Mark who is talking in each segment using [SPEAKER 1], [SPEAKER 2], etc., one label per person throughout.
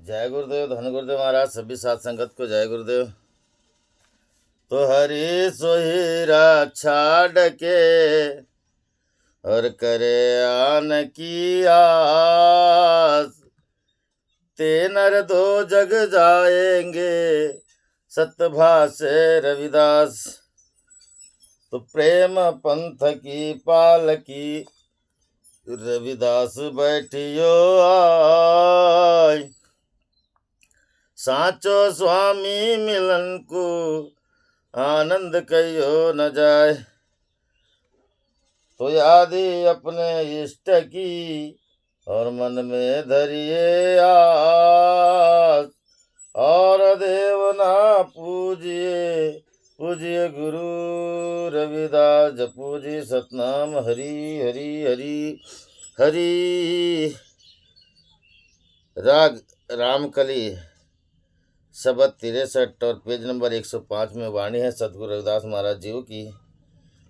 [SPEAKER 1] जय गुरुदेव, धन गुरुदेव महाराज, सभी साथ संगत को जय गुरुदेव। तो हरि सोही रक्षा डके और करे आन की आस, ते नर दो जग जाएंगे सतभाषे रविदास। तो प्रेम पंथ की पालकी रविदास बैठियो आय, साचो स्वामी मिलन को आनंद कहियो न जाए। तो यादी अपने इष्ट की और मन में धरिए आस, और देव ना पूजिए पूजिए गुरु रविदास। जपूजी सतनाम हरि हरि हरि हरि। राग रामकली शब्द 63 और पेज नंबर 105 में वाणी है सतगुरु रविदास महाराज जी की।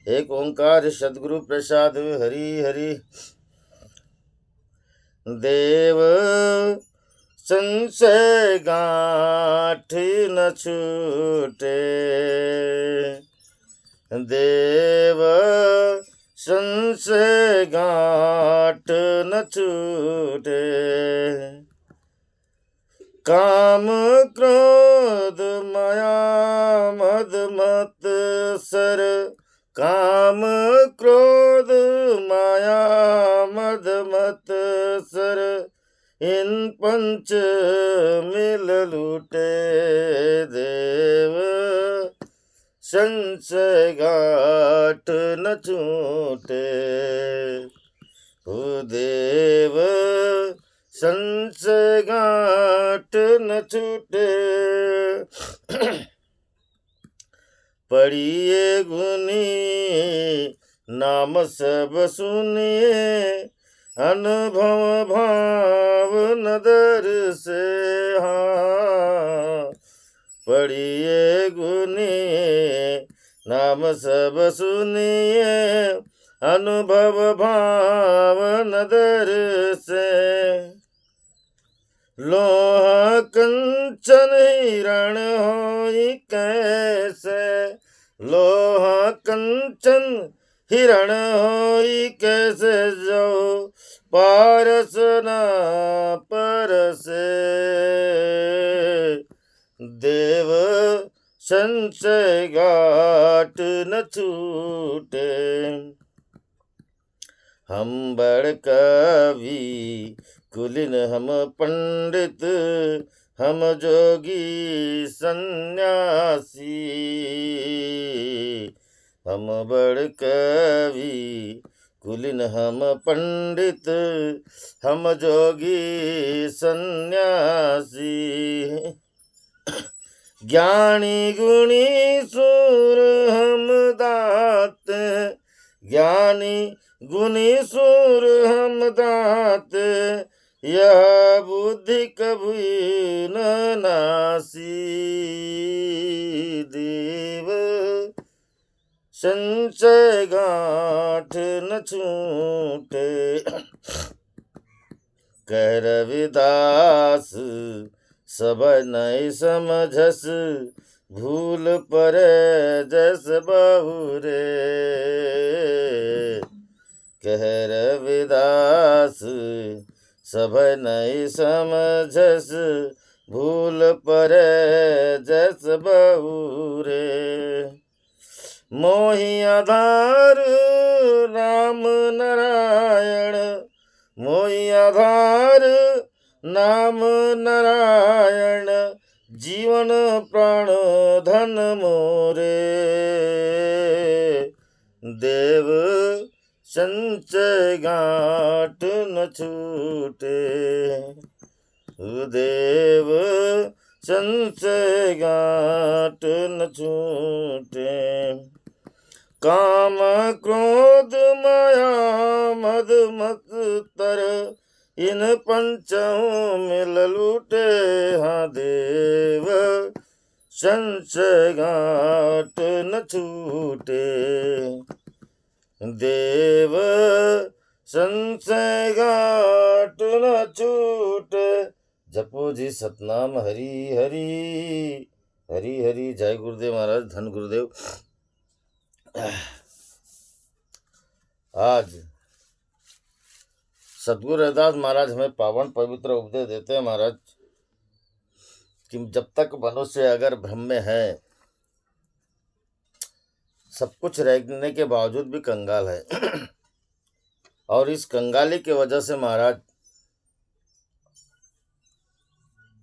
[SPEAKER 1] एक ओंकार सतगुरु प्रसाद हरि हरि। देव संशय गांठ न छूटे, देव संशय गांठ न छूटे। काम क्रोध माया मद मत सर, काम क्रोध माया मद मत सर, इन पंच मिल लूटे। देव संशय गांठ न छूटे, ओ देव संशय गांठ न छूटे। पढ़िए गुनी नाम सब सुनिए, अनुभव भाव नदर से हाँ। पढ़िए गुनी नाम सब सुनिए, अनुभव भाव नदर से। लोहा कंचन हिरण होई कैसे, लोहा कंचन हिरण होई कैसे, जो पारस ना परसे। देव संशय गांठ न छूटे। हम बड़ कवि कुलीन हम पंडित, हम जोगी सन्यासी। हम बड़ कवि कुलीन हम पंडित, हम जोगी सन्यासी। ज्ञानी गुणी सूर हम दात, ज्ञानी गुणी सूर हम दात, यह बुद्धि कभी न नासी। देव संशय गांठ न छूटे। कह रविदास सब नहीं समझस, भूल पर जस बहुरे। कह रविदास सब नहीं समझस, भूल पर जस बहुरे। मोहि आधार राम नारायण, मोहि आधार नाम नारायण, जीवन प्राण धन मोरे। देव संशय गांठ न छूटे, देव संशय गांठ न छूटे। काम क्रोध माया मद मत तर, इन पंचों मिल लूटे। हाँ देव संशय गांठ न छूटे, देव संशय गांठ न छूटे। जपो जी सतनाम हरि हरि हरि हरि। जय गुरुदेव महाराज, धन गुरुदेव। आज सतगुरु रविदास महाराज हमें पावन पवित्र उपदेश देते हैं महाराज कि जब तक मनुष्य अगर भ्रम में है, सब कुछ रहने के बावजूद भी कंगाल है और इस कंगाली की वजह से महाराज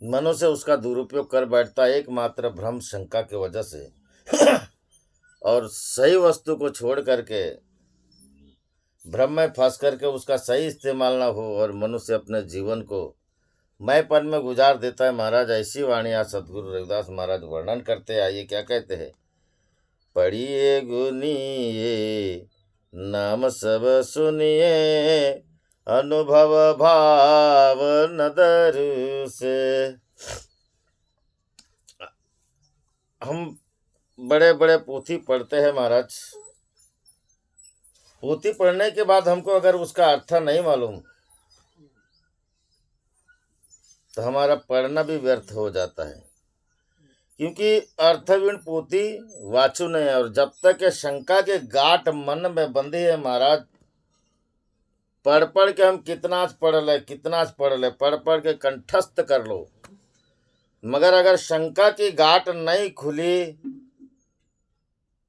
[SPEAKER 1] मनुष्य उसका दुरुपयोग कर बैठता है, एकमात्र भ्रम शंका की वजह से और सही वस्तु को छोड़ करके भ्रम में फंस करके उसका सही इस्तेमाल ना हो और मनुष्य अपने जीवन को मैंपन में गुजार देता है महाराज। ऐसी वाणी आज सतगुरु रविदास महाराज वर्णन करते हैं। आइए क्या कहते हैं। पढ़िए गुनिए नाम सब सुनिए, अनुभव भाव नदर से। हम बड़े बड़े पोथी पढ़ते हैं महाराज, पोथी पढ़ने के बाद हमको अगर उसका अर्थ नहीं मालूम तो हमारा पढ़ना भी व्यर्थ हो जाता है, क्योंकि अर्थहीन पोथी वाचु नहीं है। और जब तक ये शंका के गांठ मन में बंधी है महाराज, पढ़ पढ़ के हम कितना पढ़ ले पढ़ पढ़ के कंठस्थ कर लो, मगर अगर शंका की गांठ नहीं खुली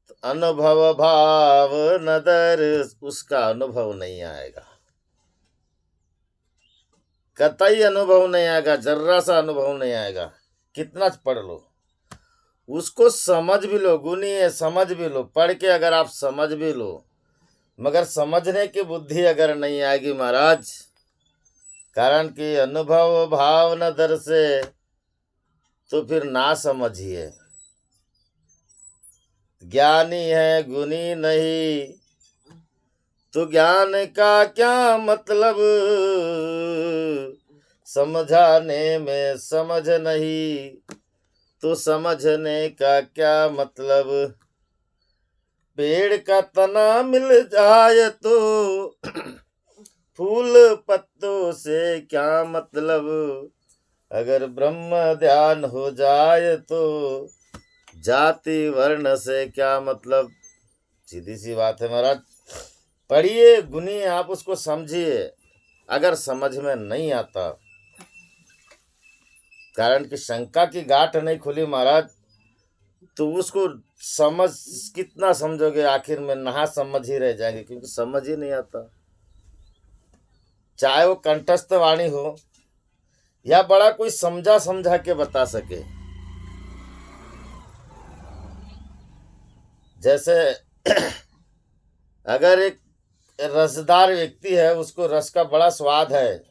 [SPEAKER 1] तो अनुभव भाव नदर, उसका अनुभव नहीं आएगा, कतई अनुभव नहीं आएगा, जर्रा सा अनुभव नहीं आएगा। कितना पढ़ लो, उसको समझ भी लो, गुनी है समझ भी लो, पढ़ के अगर आप समझ भी लो, मगर समझने की बुद्धि अगर नहीं आएगी महाराज, कारण कि अनुभव भाव न दर से, तो फिर ना समझिए। ज्ञानी है गुनी नहीं तो ज्ञान का क्या मतलब, समझाने में समझ नहीं तो समझने का क्या मतलब। पेड़ का तना मिल जाए तो फूल पत्तों से क्या मतलब, अगर ब्रह्म ध्यान हो जाए तो जाति वर्ण से क्या मतलब। सीधी सी बात है महाराज। पढ़िए गुनिए, आप उसको समझिए। अगर समझ में नहीं आता, कारण कि शंका की गांठ नहीं खुली महाराज, तो उसको समझ कितना समझोगे, आखिर में ना समझ ही रह जाएंगे, क्योंकि समझ ही नहीं आता। चाहे वो कंठस्थ वाणी हो या बड़ा कोई समझा के बता सके। जैसे अगर एक रसदार व्यक्ति है, उसको रस का बड़ा स्वाद है,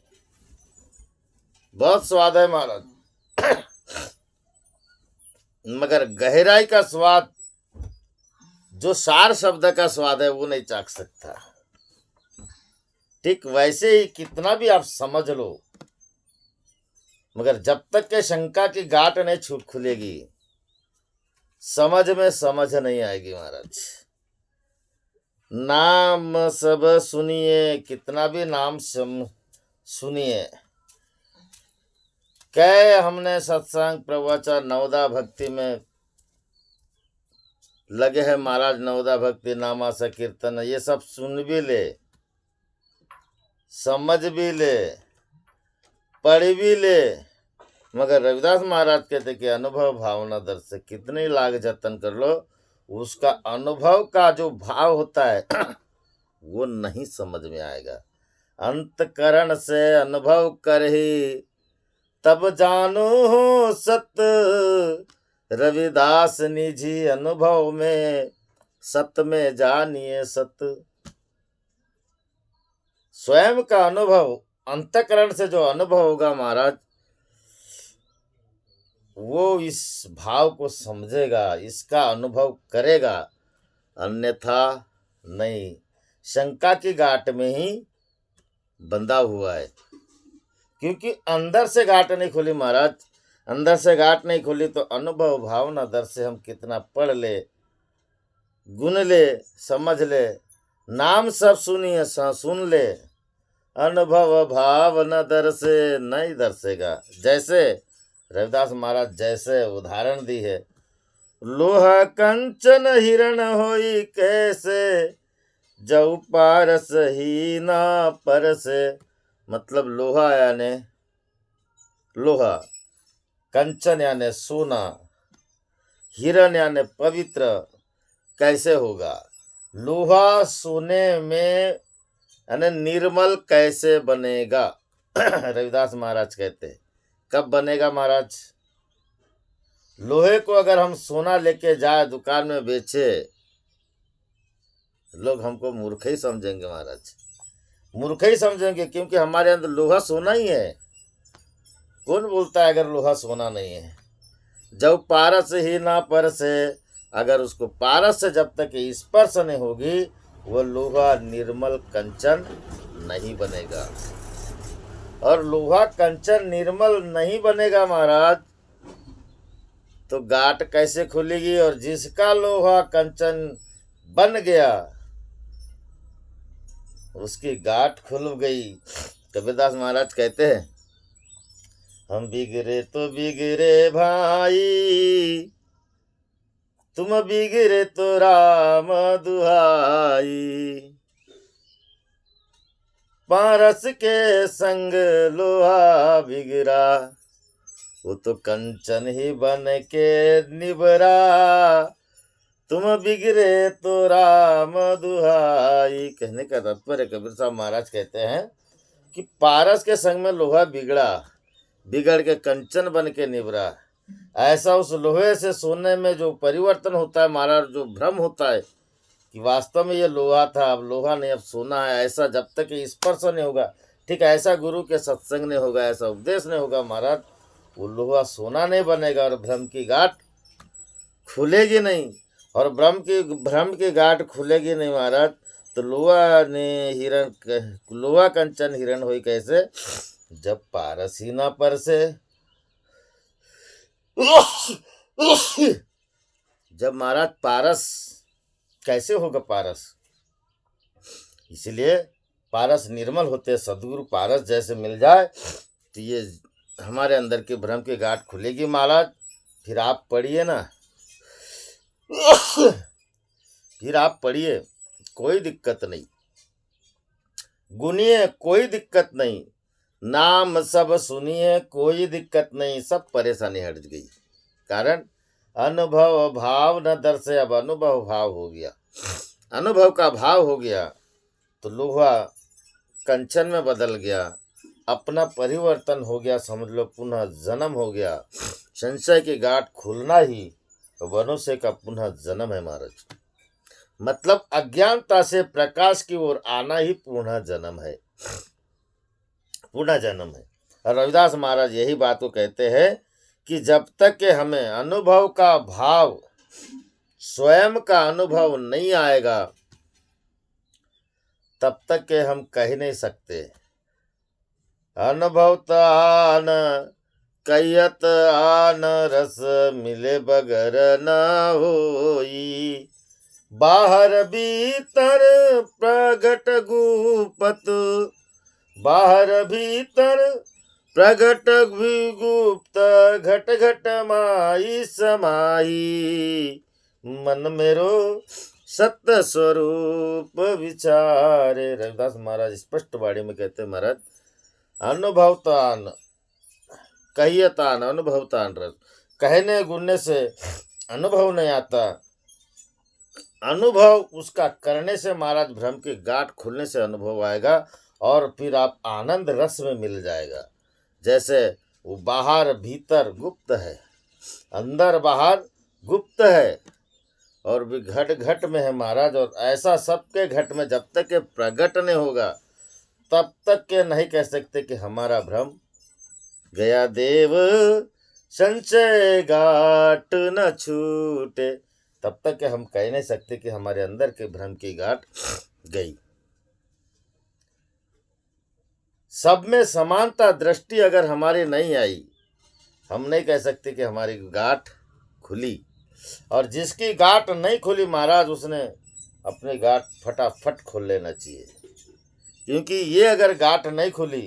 [SPEAKER 1] बहुत स्वाद है महाराज, मगर गहराई का स्वाद, जो सार शब्द का स्वाद है, वो नहीं चाख सकता। ठीक वैसे ही कितना भी आप समझ लो, मगर जब तक के शंका की गांठ नहीं खुलेगी, समझ में समझ नहीं आएगी महाराज। नाम सब सुनिए, कितना भी नाम सुनिए। कै हमने सत्संग प्रवचन नवदा भक्ति में लगे हैं महाराज, नवदा भक्ति नामा सा कीर्तन, ये सब सुन भी ले, समझ भी ले, पढ़ भी ले, मगर रविदास महाराज कहते कि अनुभव भावना दर से कितने लाग जतन कर लो, उसका अनुभव का जो भाव होता है वो नहीं समझ में आएगा। अंतकरण से अनुभव कर ही तब जानो हो सत, रविदास निजी अनुभव में सत में जानिए सत। स्वयं का अनुभव, अंतकरण से जो अनुभव होगा महाराज, वो इस भाव को समझेगा, इसका अनुभव करेगा, अन्यथा नहीं। शंका की गांठ में ही बंधा हुआ है, क्योंकि अंदर से गांठ नहीं खुली महाराज। अंदर से गांठ नहीं खुली तो अनुभव भावना दर से हम कितना पढ़ ले, गुन ले, समझ ले, नाम सब सुनिए सुन ले, अनुभव भाव न दर्शे, नहीं दर्शेगा। जैसे रविदास महाराज जैसे उदाहरण दी है, लोहा कंचन हिरण होई कैसे, जऊ पारस ही ना परसे। मतलब लोहा यानी लोहा, कंचन यानी सोना, हिरण यानी पवित्र कैसे होगा, लोहा सोने में यानी निर्मल कैसे बनेगा। रविदास महाराज कहते हैं, कब बनेगा महाराज? लोहे को अगर हम सोना लेके जाए दुकान में बेचे, लोग हमको मूर्ख ही समझेंगे महाराज, मूर्ख ही समझेंगे, क्योंकि हमारे अंदर लोहा सोना ही है। कौन बोलता है अगर लोहा सोना नहीं है? जब पारस ही ना परसे, अगर उसको पारस से जब तक स्पर्श नहीं होगी, वो लोहा निर्मल कंचन नहीं बनेगा। और लोहा कंचन निर्मल नहीं बनेगा महाराज, तो गांठ कैसे खुलेगी? और जिसका लोहा कंचन बन गया उसकी गांठ खुल गई। कबीरदास महाराज कहते हैं, हम बिगड़े तो बिगड़े भाई, तुम बिगड़े तो राम दुहाई, पारस के संग लोहा बिगड़ा, वो तो कंचन ही बन के निबरा, तुम बिगड़े तो राम दुहाई। कहने का तात्पर्य कबीर साहब महाराज कहते हैं कि पारस के संग में लोहा बिगड़ के कंचन बन के निबरा। ऐसा उस लोहे से सोने में जो परिवर्तन होता है महाराज, जो भ्रम होता है कि वास्तव में ये लोहा था, अब लोहा नहीं, अब सोना है, ऐसा जब तक स्पर्श नहीं होगा, ठीक है, ऐसा गुरु के सत्संग नहीं होगा, ऐसा उपदेश नहीं होगा महाराज, वो लोहा सोना नहीं बनेगा और भ्रम की गांठ खुलेगी नहीं। और भ्रम की गांठ खुलेगी नहीं महाराज, तो लोहा कंचन हिरण हुई कैसे, जब पारस ही ना परसे। जब महाराज पारस कैसे होगा पारस? इसलिए पारस निर्मल होते, सदगुरु पारस जैसे मिल जाए तो ये हमारे अंदर के भ्रम की गांठ खुलेगी महाराज। फिर आप पढ़िए ना, फिर आप पढ़िए, कोई दिक्कत नहीं, गुनिए कोई दिक्कत नहीं, नाम सब सुनिए कोई दिक्कत नहीं, सब परेशानी हट गई। कारण अनुभव भाव न दर्शे, अब अनुभव भाव हो गया, अनुभव का भाव हो गया तो लोहा कंचन में बदल गया, अपना परिवर्तन हो गया, समझ लो पुनः जन्म हो गया। संशय की गांठ खुलना ही मनुष्य का पुनः जन्म है महाराज। मतलब अज्ञानता से प्रकाश की ओर आना ही पुनः जन्म है, पुनः जन्म है। और रविदास महाराज यही बात को कहते हैं कि जब तक के हमें अनुभव का भाव, स्वयं का अनुभव नहीं आएगा, तब तक के हम कह नहीं सकते। अनुभव तान कैयत आन रस, मिले बगर न होई, बाहर भीतर प्रगट गुप्त, बाहर भीतर प्रगट गुप्त, घट घट माई समाई, मन मेरो सत्य स्वरूप विचारे। रविदास महाराज स्पष्ट वाणी में कहते हैं महाराज, अनुभवतान कहियतान, अनुभवतान रस, कहने गुणने से अनुभव नहीं आता, अनुभव उसका करने से महाराज भ्रम की गांठ खुलने से अनुभव आएगा और फिर आप आनंद रस में मिल जाएगा। जैसे वो बाहर भीतर गुप्त है, अंदर बाहर गुप्त है, और भी घट घट में है महाराज। और ऐसा सबके घट में जब तक के प्रकट नहीं होगा तब तक के नहीं कह सकते कि हमारा भ्रम गया। देव संचय गांठ न छूटे, तब तक के हम कह नहीं सकते कि हमारे अंदर के भ्रम की गांठ गई। सब में समानता दृष्टि अगर हमारी नहीं आई, हम नहीं कह सकते कि हमारी गांठ खुली। और जिसकी गांठ नहीं खुली महाराज, उसने अपनी गांठ फटाफट खोल लेना चाहिए। क्योंकि ये अगर गांठ नहीं खुली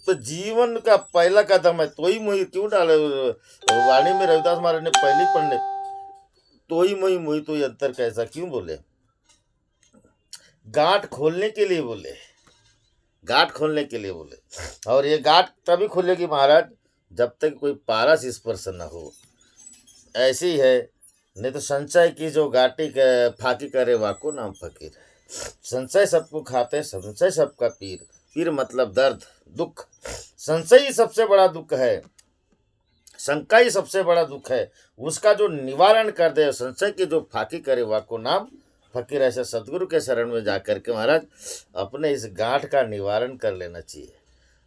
[SPEAKER 1] तो जीवन का पहला कदम है तो ही मुही क्यों डाले वाणी में रविदास महाराज ने पहली पढ़ने तो ही मुही मुही तो अंतर कैसा क्यों बोले, गांठ खोलने के लिए बोले, गांठ खोलने के लिए बोले। और ये गांठ तभी खुलेगी महाराज जब तक कोई पारस स्पर्श न हो, ऐसी है। नहीं तो संशय की जो गाटी फाकी करे वाको नाम फकीर। संशय सबको खाते, संशय सबका पीर, पीर मतलब दर्द दुख। संशय ही सबसे बड़ा दुख है, शंका ही सबसे बड़ा दुख है। उसका जो निवारण कर दे, संशय की जो फाकी करे वाको नाम फकीर। ऐसे सदगुरु के शरण में जाकर के महाराज अपने इस गांठ का निवारण कर लेना चाहिए।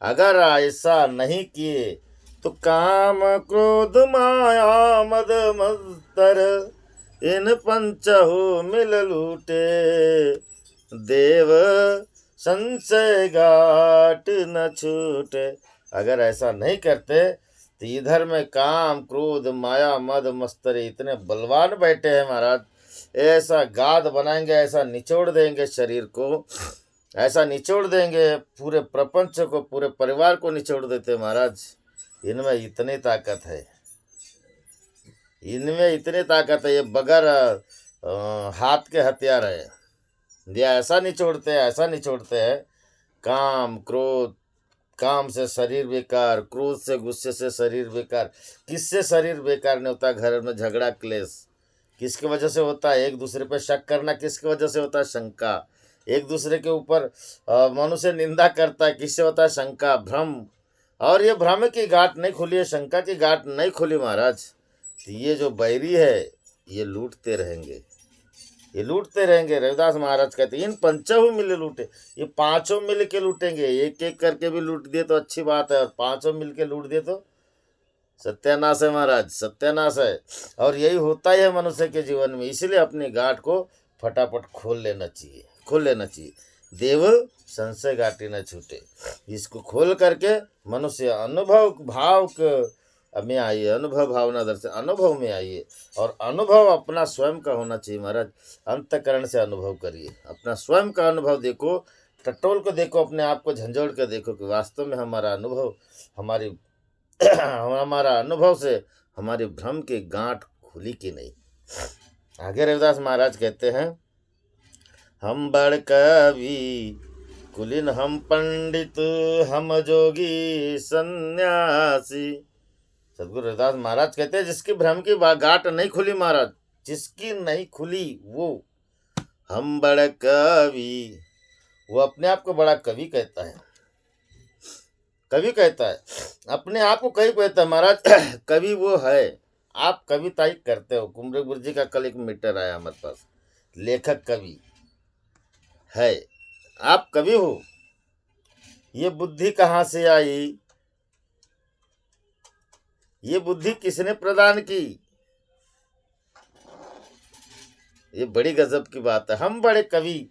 [SPEAKER 1] अगर ऐसा नहीं किए तो काम क्रोध माया मद मत्सर इन पंचहु मिल लूटे, देव संशय गाट न छूटे। अगर ऐसा नहीं करते तो इधर में काम क्रोध माया मद मस्तरे इतने बलवान बैठे हैं महाराज, ऐसा गाद बनाएंगे, ऐसा निचोड़ देंगे शरीर को, ऐसा निचोड़ देंगे पूरे प्रपंच को, पूरे परिवार को निचोड़ देते महाराज। इनमें इतनी ताकत है, इनमें इतनी ताकत है, ये बगैर हाथ के हथियार है। ये ऐसा निचोड़ते हैं, ऐसा निचोड़ते हैं। काम क्रोध, काम से शरीर बेकार, क्रोध से गुस्से से शरीर बेकार। किससे शरीर बेकार नहीं होता? घर में झगड़ा क्लेश किसकी वजह से होता है? एक दूसरे पर शक करना किसकी वजह से होता है? शंका। एक दूसरे के ऊपर मनुष्य निंदा करता है, किससे होता है? शंका, भ्रम। और ये भ्रम की गांठ नहीं खुली है, शंका की गांठ नहीं खुली महाराज, तो ये जो बैरी है ये लूटते रहेंगे, ये लूटते रहेंगे। रविदास महाराज कहते इन पंचों मिल लूटे, ये पांचों मिल के लूटेंगे। एक एक करके भी लूट दिए तो अच्छी बात है, और पांचों मिल के लूट दिए तो सत्यानाश है महाराज, सत्यानाश है। और यही होता ही है मनुष्य के जीवन में। इसलिए अपनी गांठ को फटाफट खोल लेना चाहिए, खोल लेना चाहिए। देव संशय गाटी न छूटे, इसको खोल करके मनुष्य अनुभव भाव में आइए, अनुभव भावना दर्शन अनुभव में आइए। और अनुभव अपना स्वयं का होना चाहिए महाराज। अंतकरण से अनुभव करिए, अपना स्वयं का अनुभव देखो, टटोल को देखो, अपने आप को झंझोड़ के देखो कि वास्तव में हमारा अनुभव, हमारी हमारा अनुभव से हमारी भ्रम की गांठ खुली कि नहीं। आगे रविदास महाराज कहते हैं, हम बड़ कवि कुलीन हम पंडित हम जोगी सन्यासी। सदगुरु रविदास महाराज कहते हैं जिसकी भ्रम की गांठ नहीं खुली महाराज, जिसकी नहीं खुली वो हम बड़ कवि, वो अपने आप को बड़ा कवि कहता है, कवि कहता है, अपने आप को कवि कहता है महाराज। कवि वो है, आप कविता ही करते हो। कुमरे गुरु जी का कल एक मीटर आया हमारे पास, लेखक कवि है, आप कवि हो। ये बुद्धि कहाँ से आई? ये बुद्धि किसने प्रदान की? ये बड़ी गजब की बात है। हम बड़े कवि,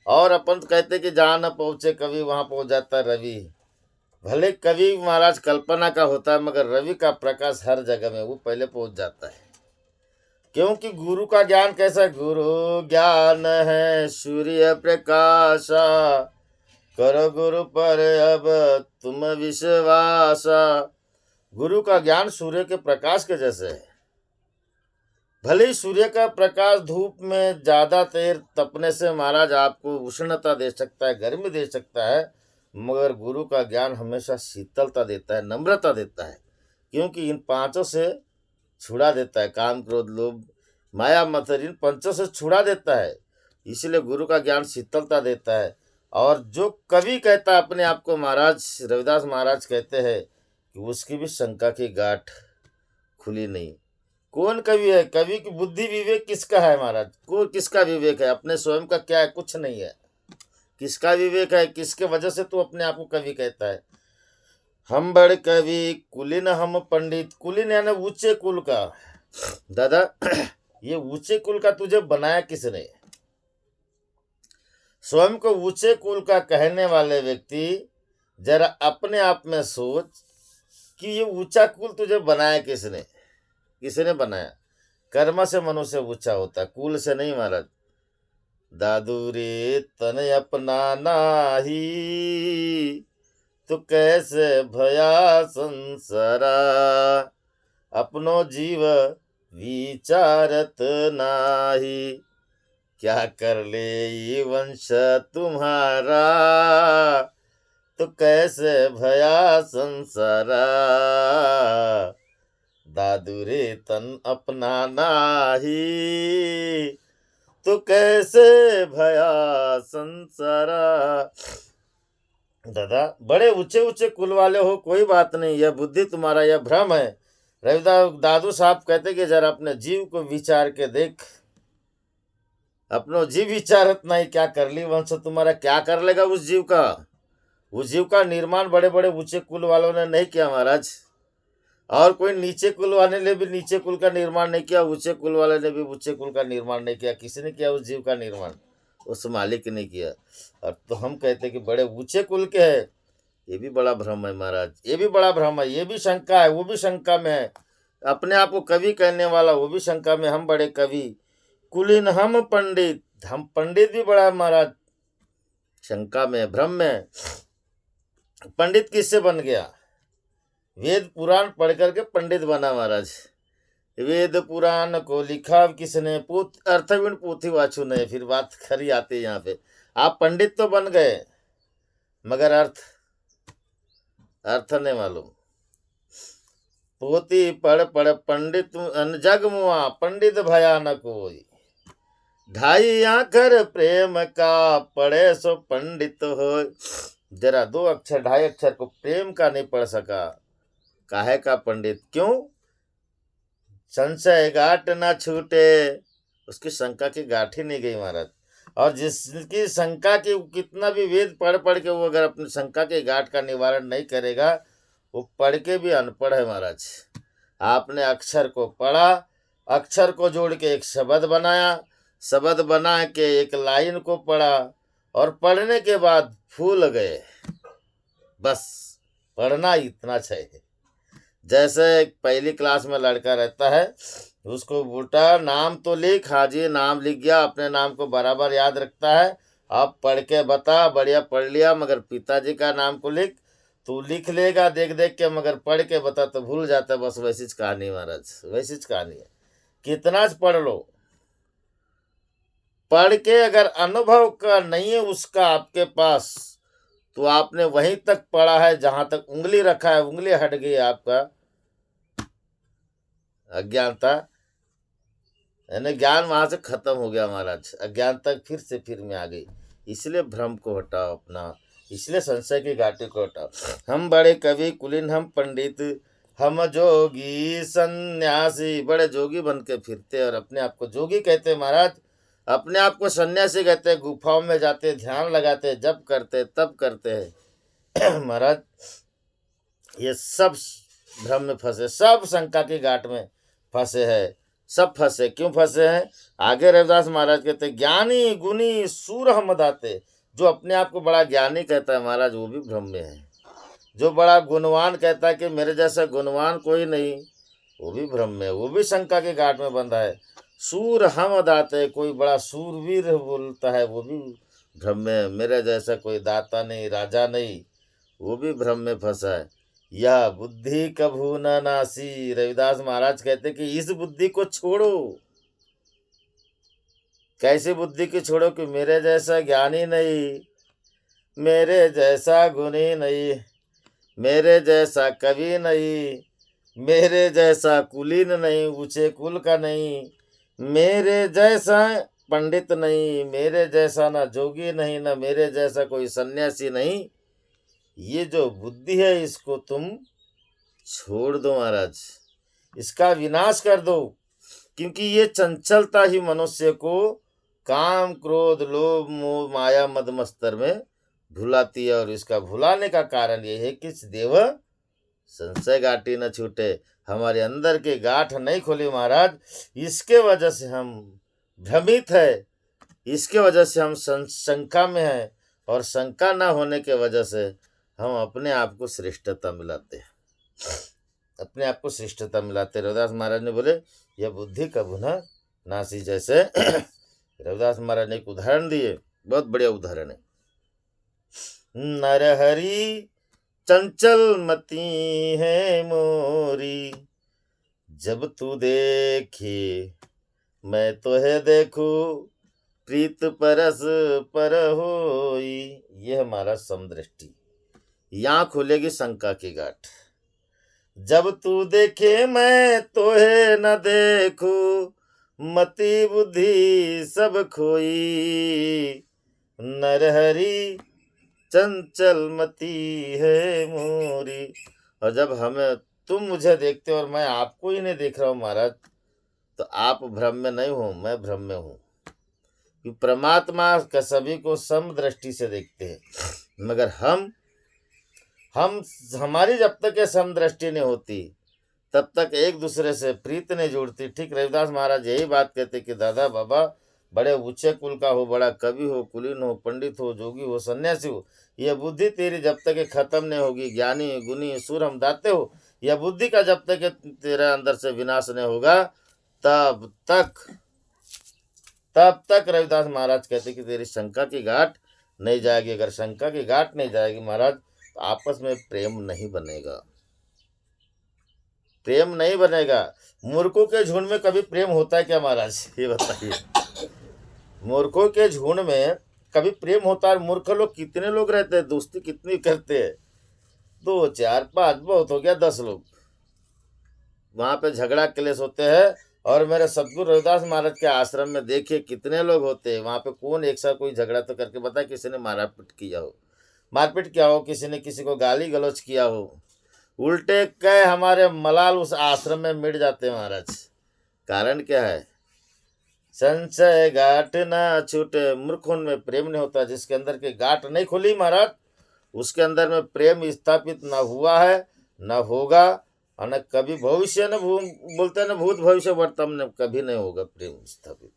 [SPEAKER 1] और अपन कहते कि जहाँ न पहुँचे कवि वहाँ पहुँच जाता है रवि। भले कवि महाराज कल्पना का होता है, मगर रवि का प्रकाश हर जगह में वो पहले पहुँच जाता है। क्योंकि गुरु का ज्ञान कैसा? गुरु ज्ञान है सूर्य प्रकाशा, करो गुरु पर अब तुम विश्वासा। गुरु का ज्ञान सूर्य के प्रकाश के जैसे है। भले ही सूर्य का प्रकाश धूप में ज्यादा देर तपने से महाराज आपको उष्णता दे सकता है, गर्मी दे सकता है, मगर गुरु का ज्ञान हमेशा शीतलता देता है, नम्रता देता है। क्योंकि इन पांचों से छुड़ा देता है, काम क्रोध लोभ माया मत्सर, इन पंचों से छुड़ा देता है। इसलिए गुरु का ज्ञान शीतलता देता है। और जो कवि कहता है अपने आप को महाराज, रविदास महाराज कहते हैं कि उसकी भी शंका की गांठ खुली नहीं। कौन कवि है? कवि की बुद्धि विवेक किसका है महाराज? को किसका विवेक है? अपने स्वयं का क्या है? कुछ नहीं है। किसका विवेक है? किसके वजह से तू अपने आप को कवि कहता है? हम बड़ कवि कुलीन हम पंडित। कुलीन यानी ऊंचे कुल का। दादा ये ऊंचे कुल का तुझे बनाया किसने? स्वयं को ऊंचे कुल का कहने वाले व्यक्ति जरा अपने आप में सोच कि ये ऊंचा कुल तुझे बनाया किसने? किसने बनाया? कर्म से मनुष्य ऊंचा होता है, कुल से नहीं महाराज। दादू रे तन अपना नाही, तो कैसे भया संसारा। अपनो जीव विचारत नाही, क्या कर ले ये वंश तुम्हारा, तो कैसे भया संसारा। दादू रे तन अपना नाही, तो कैसे भया संसारा। दादा बड़े ऊंचे ऊंचे कुल वाले हो, कोई बात नहीं, यह बुद्धि तुम्हारा यह भ्रम है। रविदास दादू साहब कहते कि जरा अपने जीव को विचार के देख, अपनो जीव विचारत नहीं, क्या कर ली वंश तुम्हारा, क्या कर लेगा उस जीव का। उस जीव का निर्माण बड़े बड़े ऊंचे कुल वालों ने नहीं किया महाराज, और कोई नीचे कुल वाले ने भी नीचे कुल का निर्माण नहीं किया, ऊंचे कुल वाले ने भी ऊंचे कुल का निर्माण नहीं किया। किसी ने किया उस जीव का निर्माण, उस मालिक ने किया। और तो हम कहते कि बड़े ऊंचे कुल के हैं, ये भी बड़ा भ्रम है महाराज, ये भी बड़ा भ्रम है, ये भी शंका है, वो भी शंका में है। अपने आप को कवि कहने वाला वो भी शंका में, हम बड़े कवि, कुलीन हम पंडित, हम पंडित भी बड़ा महाराज शंका में, भ्रम में। पंडित किससे बन गया, वेद पुराण पढ़ करके पंडित बना महाराज। वेद पुराण को लिखा किसने, अर्थवीण पोथी वाचु ने। फिर बात खरी आती है यहाँ पे, आप पंडित तो बन गए मगर अर्थ नहीं मालूम। पोथी पढ़ पढ़ पंडित जग मुआ, पंडित भया न कोई। ढाई आखर प्रेम का पढ़े सो पंडित हो। जरा दो अक्षर, ढाई अक्षर को प्रेम का नहीं पढ़ सका, काहे का पंडित। क्यों, संशय गांठ ना छूटे, उसकी शंका की गांठ ही नहीं गई महाराज। और जिसकी शंका की कितना भी वेद पढ़ पढ़ के वो अगर अपनी शंका के गांठ का निवारण नहीं करेगा, वो पढ़ के भी अनपढ़ है महाराज। आपने अक्षर को पढ़ा, अक्षर को जोड़ के एक शब्द बनाया, शब्द बना के एक लाइन को पढ़ा, और पढ़ने के बाद फूल गए। बस पढ़ना इतना चाहिए। जैसे पहली क्लास में लड़का रहता है, उसको बेटा नाम तो लिख, हाजी नाम लिख गया, अपने नाम को बराबर याद रखता है, अब पढ़ के बता, बढ़िया पढ़ लिया, मगर पिताजी का नाम को लिख, तू लिख लेगा देख देख के, मगर पढ़ के बता तो भूल जाता है। बस वैसी कहानी महाराज, वैसी कहानी है। कितना पढ़ लो, पढ़ के अगर अनुभव का नहीं है उसका आपके पास, तो आपने वहीं तक पढ़ा है जहां तक उंगली रखा है, उंगली हट गई आपका अज्ञानता, यानी ज्ञान वहां से खत्म हो गया महाराज, अज्ञानता फिर में आ गई। इसलिए भ्रम को हटाओ अपना, इसलिए संशय की घाटी को हटाओ। हम बड़े कवि कुलीन हम पंडित, हम जोगी सन्यासी, बड़े जोगी बन के फिरते और अपने आप को जोगी कहते महाराज, अपने आप को सन्यासी कहते, गुफाओं में जाते, ध्यान लगाते, जप करते, तप करते हैं महाराज। ये सब भ्रम में फंसे, सब शंका की घाट में फंसे हैं, सब फंसे। क्यों फंसे हैं, आगे रविदास महाराज कहते, ज्ञानी गुणी सूर हम दाते। जो अपने आप को बड़ा ज्ञानी कहता है महाराज, वो भी भ्रम में है। जो बड़ा गुणवान कहता है कि मेरे जैसा गुणवान कोई नहीं, वो भी भ्रम में, वो भी शंका के घाट में बंधा है। सूर हम दाते, कोई बड़ा सूरवीर बोलता है, वो भी भ्रम में। मेरे जैसा कोई दाता नहीं, राजा नहीं, वो भी भ्रम में फंसा है। यह बुद्धि कभू न नासी, रविदास महाराज कहते कि इस बुद्धि को छोड़ो। कैसी बुद्धि की छोड़ो, कि मेरे जैसा ज्ञानी नहीं, मेरे जैसा गुणी नहीं, मेरे जैसा कवि नहीं, मेरे जैसा कुलीन नहीं, ऊंचे कुल का नहीं, मेरे जैसा पंडित नहीं, मेरे जैसा ना जोगी नहीं, ना मेरे जैसा कोई सन्यासी नहीं। ये जो बुद्धि है इसको तुम छोड़ दो महाराज, इसका विनाश कर दो। क्योंकि ये चंचलता ही मनुष्य को काम क्रोध लोभ मोह माया मद मत्सर में भुलाती है। और इसका भुलाने का कारण ये है कि देव संशय गाठी न छूटे, हमारे अंदर की गांठ नहीं खोली महाराज। इसके वजह से हम भ्रमित है, इसके वजह से हम शंका में हैं, और शंका ना होने के वजह से हम अपने आप को श्रेष्ठता मिलाते हैं, अपने आप को श्रेष्ठता मिलाते। रविदास महाराज ने बोले, यह बुद्धि कभू न नासी। जैसे रविदास महाराज ने एक उदाहरण दिए, बहुत बढ़िया उदाहरण है। नरहरि चंचल मती है मोरी, जब तू देखे मैं तो है देखू, प्रीत परस पर होई। यह हमारा समदृष्टि, यहाँ खुलेगी शंका की गांठ। जब तू देखे मैं तो है न देखू, मति बुद्धि सब खोई। नरहरि चंचल मती है मोरी। और जब हमें तुम मुझे देखते हो और मैं आपको ही नहीं देख रहा हूँ महाराज, तो आप भ्रम में नहीं हो, मैं भ्रम में हूँ। कि परमात्मा का सभी को सम दृष्टि से देखते हैं, मगर हमारी जब तक ये सम दृष्टि नहीं होती तब तक एक दूसरे से प्रीत नहीं जुड़ती। ठीक रविदास महाराज यही बात कहते कि दादा बाबा बड़े ऊंचे कुल का हो, बड़ा कवि हो, कुलीन हो, पंडित हो, जोगी हो, सन्यासी हो, यह बुद्धि तेरी जब तक ये खत्म नहीं होगी, ज्ञानी गुणी सूर हम दाते हो, यह बुद्धि का जब तक तेरे अंदर से विनाश नहीं होगा तब तक रविदास महाराज कहते कि तेरी शंका की गांठ नहीं जाएगी। अगर शंका की गांठ नहीं जाएगी महाराज, तो आपस में प्रेम नहीं बनेगा, प्रेम नहीं बनेगा। मूर्खों के झुंड में कभी प्रेम होता है क्या महाराज, ये बताइए। मूर्खों के झुंड में कभी प्रेम होता है? मूर्ख लोग कितने लोग रहते हैं, दोस्ती कितनी करते हैं? 2 4 5 बहुत हो गया 10 लोग, वहां पे झगड़ा क्लेश होते हैं। और मेरे सदगुरु रविदास महाराज के आश्रम में देखिए कितने लोग होते हैं, वहां पे कौन एक साथ कोई झगड़ा तो करके बताए किसी ने मारपीट किया हो, किसी ने किसी को गाली गलौज किया हो, उल्टे कह हमारे मलाल उस आश्रम में मिट जाते हैं महाराज। कारण क्या है? संशय गांठ ना छूटे। मूर्खों में प्रेम नहीं होता, जिसके अंदर की गांठ नहीं खुली महाराज, उसके अंदर में प्रेम स्थापित न हुआ है, न होगा, और न कभी भविष्य न बोलते हैं न भूत भविष्य वर्तमान कभी नहीं होगा प्रेम स्थापित।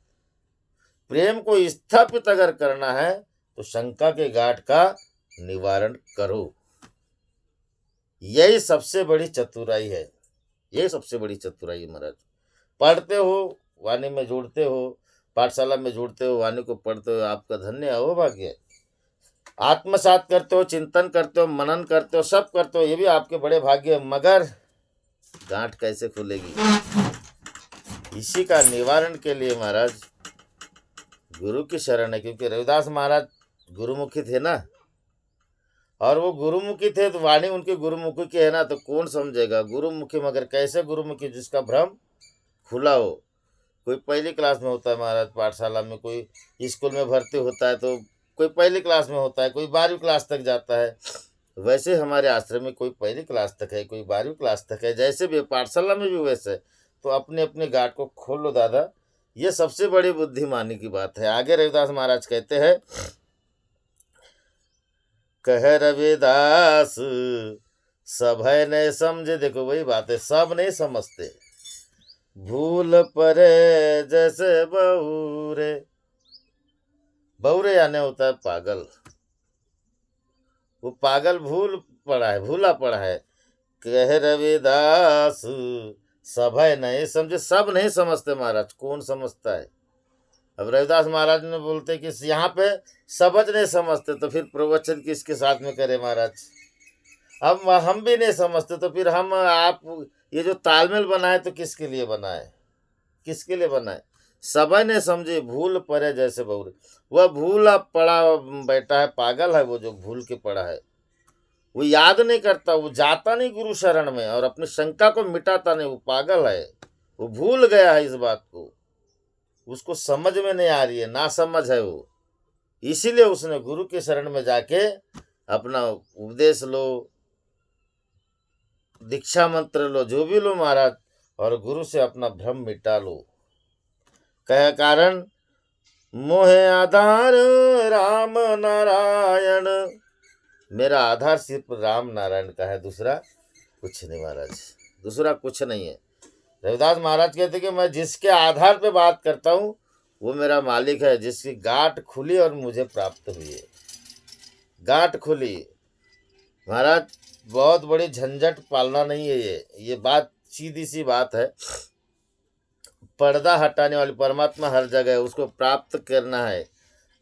[SPEAKER 1] प्रेम को स्थापित अगर करना है तो शंका के गांठ का निवारण करो। यही सबसे बड़ी चतुराई है, यही सबसे बड़ी चतुराई है महाराज। पढ़ते हो वाणी में जुड़ते हो, पाठशाला में जुड़ते हो, वाणी को पढ़ते हो, आपका धन्य हो भाग्य। आत्मसात करते हो, चिंतन करते हो, मनन करते हो, सब करते हो, ये भी आपके बड़े भाग्य। मगर गांठ कैसे खुलेगी? इसी का निवारण के लिए महाराज गुरु की शरण है। क्योंकि रविदास महाराज गुरुमुखी थे ना, और वो गुरुमुखी थे तो वाणी उनकी गुरुमुखी की है ना, तो कौन समझेगा गुरुमुखी? मगर कैसे गुरुमुखी? जिसका भ्रम खुला हो। कोई पहली क्लास में होता है महाराज पाठशाला में, कोई स्कूल में भर्ती होता है तो कोई पहली क्लास में होता है, कोई 12वीं क्लास तक जाता है। वैसे हमारे आश्रम में कोई पहली क्लास तक है, कोई 12वीं क्लास तक है, जैसे भी पाठशाला में भी वैसे। तो अपने अपने गांठ को खोल लो दादा, ये सबसे बड़ी बुद्धिमानी की बात है। आगे रविदास महाराज कहते हैं, कह रविदास सब है नहीं समझे। देखो वही बात है, सब नहीं समझते। भूल परे जैसे बहुरे, बहुरे यानी होता है पागल। वो पागल भूल पड़ा है, भूला पड़ा है। कह रविदास सब है नहीं समझे, सब नहीं समझते महाराज, कौन समझता है? अब रविदास महाराज ने बोलते कि यहाँ पे समझ नहीं समझते, तो फिर प्रवचन किसके साथ में करे महाराज? अब हम भी नहीं समझते, तो फिर हम आप ये जो तालमेल बनाए तो किसके लिए बनाए, किसके लिए बनाए? सब ने समझे भूल पड़े जैसे बहुरे। वह भूला पड़ा बैठा है, पागल है वो जो भूल के पड़ा है। वो याद नहीं करता, वो जाता नहीं गुरु शरण में और अपनी शंका को मिटाता नहीं, वो पागल है, वो भूल गया है इस बात को, उसको समझ में नहीं आ रही है, ना समझ है वो। इसीलिए उसने गुरु के शरण में जाके अपना उपदेश लो, दीक्षा मंत्र लो, जो भी लो महाराज, और गुरु से अपना भ्रम मिटा लो। कह कारण मोहे आधार राम नारायण, मेरा आधार सिर्फ राम नारायण का है, दूसरा कुछ नहीं महाराज, दूसरा कुछ नहीं है। रविदास महाराज कहते कि मैं जिसके आधार पे बात करता हूँ वो मेरा मालिक है, जिसकी गांठ खुली और मुझे प्राप्त हुई है। गांठ खुली महाराज, बहुत बड़ी झंझट पालना नहीं है ये बात सीधी सी बात है। पर्दा हटाने वाली परमात्मा हर जगह है, उसको प्राप्त करना है।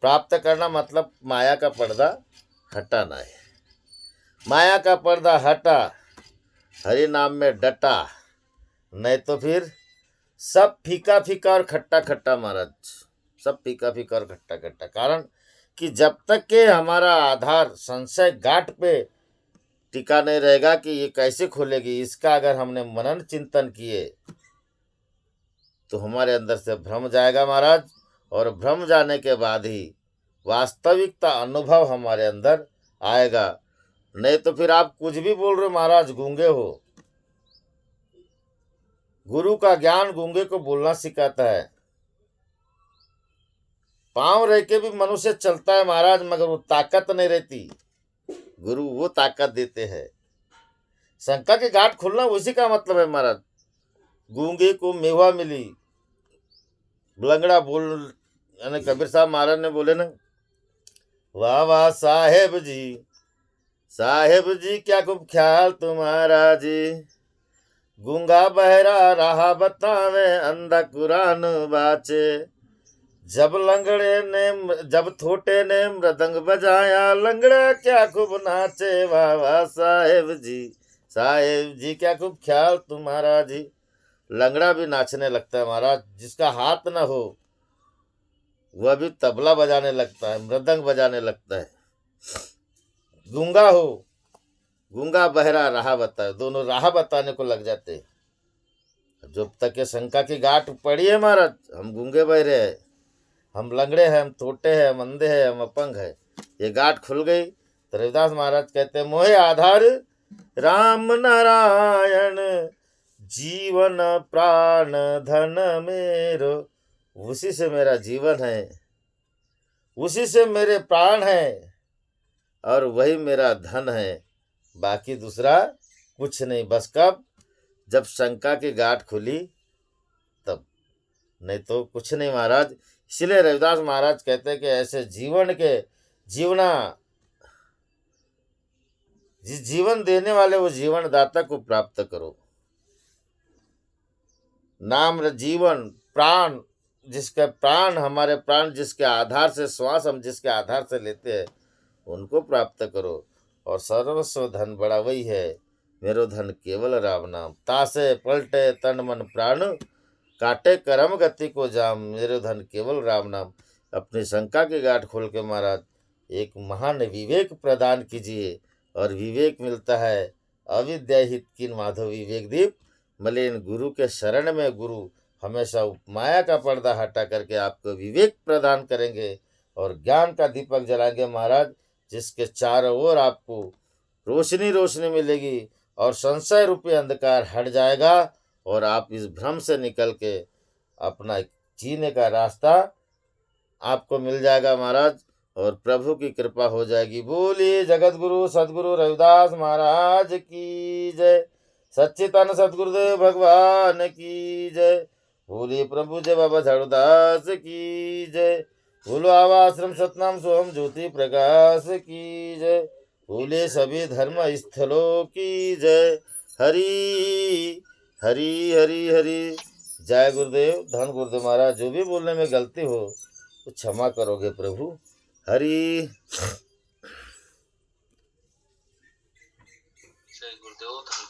[SPEAKER 1] प्राप्त करना मतलब माया का पर्दा हटाना है। माया का पर्दा हटा, हरि नाम में डटा, नहीं तो फिर सब फीका फीका और खट्टा खट्टा महाराज, सब फीका फीका और खट्टा खट्टा। कारण कि जब तक के हमारा आधार संशय गांठ पे टिका नहीं रहेगा कि ये कैसे खुलेगी, इसका अगर हमने मनन चिंतन किए तो हमारे अंदर से भ्रम जाएगा महाराज, और भ्रम जाने के बाद ही वास्तविकता अनुभव हमारे अंदर आएगा। नहीं तो फिर आप कुछ भी बोल रहे हो महाराज, गूंगे हो। गुरु का ज्ञान गूंगे को बोलना सिखाता है। पांव रह के भी मनुष्य चलता है महाराज, मगर वो ताकत नहीं रहती। गुरु वो ताकत देते हैं। शंका के घाट खुलना उसी का मतलब है महाराज। गूंगे को मेवा मिली, लंगड़ा बोल, यानी कबीर साहब महाराज ने बोले ना, वाह वाह साहेब जी, साहेब जी क्या खूब ख्याल तुम्हारा जी। गूंगा बहरा रहा बतावे, अंधा कुरान बाचे। जब थोटे ने मृदंग बजाया, लंगड़ा क्या खूब नाचे। वाह वाह साहेब जी, साहेब जी क्या खूब ख्याल तुम्हारा जी। लंगड़ा भी नाचने लगता है महाराज, जिसका हाथ न हो वह भी तबला बजाने लगता है, मृदंग बजाने लगता है। गूंगा हो, गूंगा बहरा राह बताए, दोनों राह बताने को लग जाते। जब तक ये शंका की गांठ पड़ी है महाराज, हम गूंगे बहरे हैं, हम लंगड़े हैं, हम थोटे हैं, हम अंधे हैं, हम अपंग है, ये गांठ खुल गई तो रविदास महाराज कहते हैं, मोहे आधार राम नारायण, जीवन प्राण धन मेरो। उसी से मेरा जीवन है, उसी से मेरे प्राण है, और वही मेरा धन है। बाकी दूसरा कुछ नहीं। बस कब? जब शंका की गांठ खुली तब, नहीं तो कुछ नहीं महाराज। इसलिए रविदास महाराज कहते हैं कि ऐसे जीवन के जीवना, जिस जीवन देने वाले वो जीवन दाता को प्राप्त करो। नाम जीवन प्राण, जिसका प्राण, हमारे प्राण जिसके आधार से, श्वास हम जिसके आधार से लेते हैं, उनको प्राप्त करो। और सर्वस्व धन बड़ा वही है, मेरो धन केवल राम नाम। तासे पलटे तन मन प्राण, काटे कर्म गति को जाम, मेरो धन केवल राम नाम। अपनी शंका की गांठ खोल के महाराज एक महान विवेक प्रदान कीजिए, और विवेक मिलता है अविद्या हित किन माधव विवेक दीप। मलिन गुरु के शरण में गुरु हमेशा माया का पर्दा हटा करके आपको विवेक प्रदान करेंगे, और ज्ञान का दीपक जलाएंगे महाराज, जिसके चारों ओर आपको रोशनी रोशनी मिलेगी, और संशय रूपी अंधकार हट जाएगा, और आप इस भ्रम से निकल के अपना जीने का रास्ता आपको मिल जाएगा महाराज, और प्रभु की कृपा हो जाएगी। बोलिए जगत गुरु सदगुरु रविदास महाराज की जय, सच्चिदानंद सदगुरुदेव भगवान की जय। बोलिए प्रभु जय बाबा झाड़ूदास की जय। बोलो आवाश्रम सतनाम सोहम ज्योति प्रकाश की जय। बोले सभी धर्म स्थलों की जय। हरि हरि हरि हरि। जय गुरुदेव, धन गुरुदेव महाराज। जो भी बोलने में गलती हो तो क्षमा करोगे प्रभु। हरि।
[SPEAKER 2] जय गुरुदेव।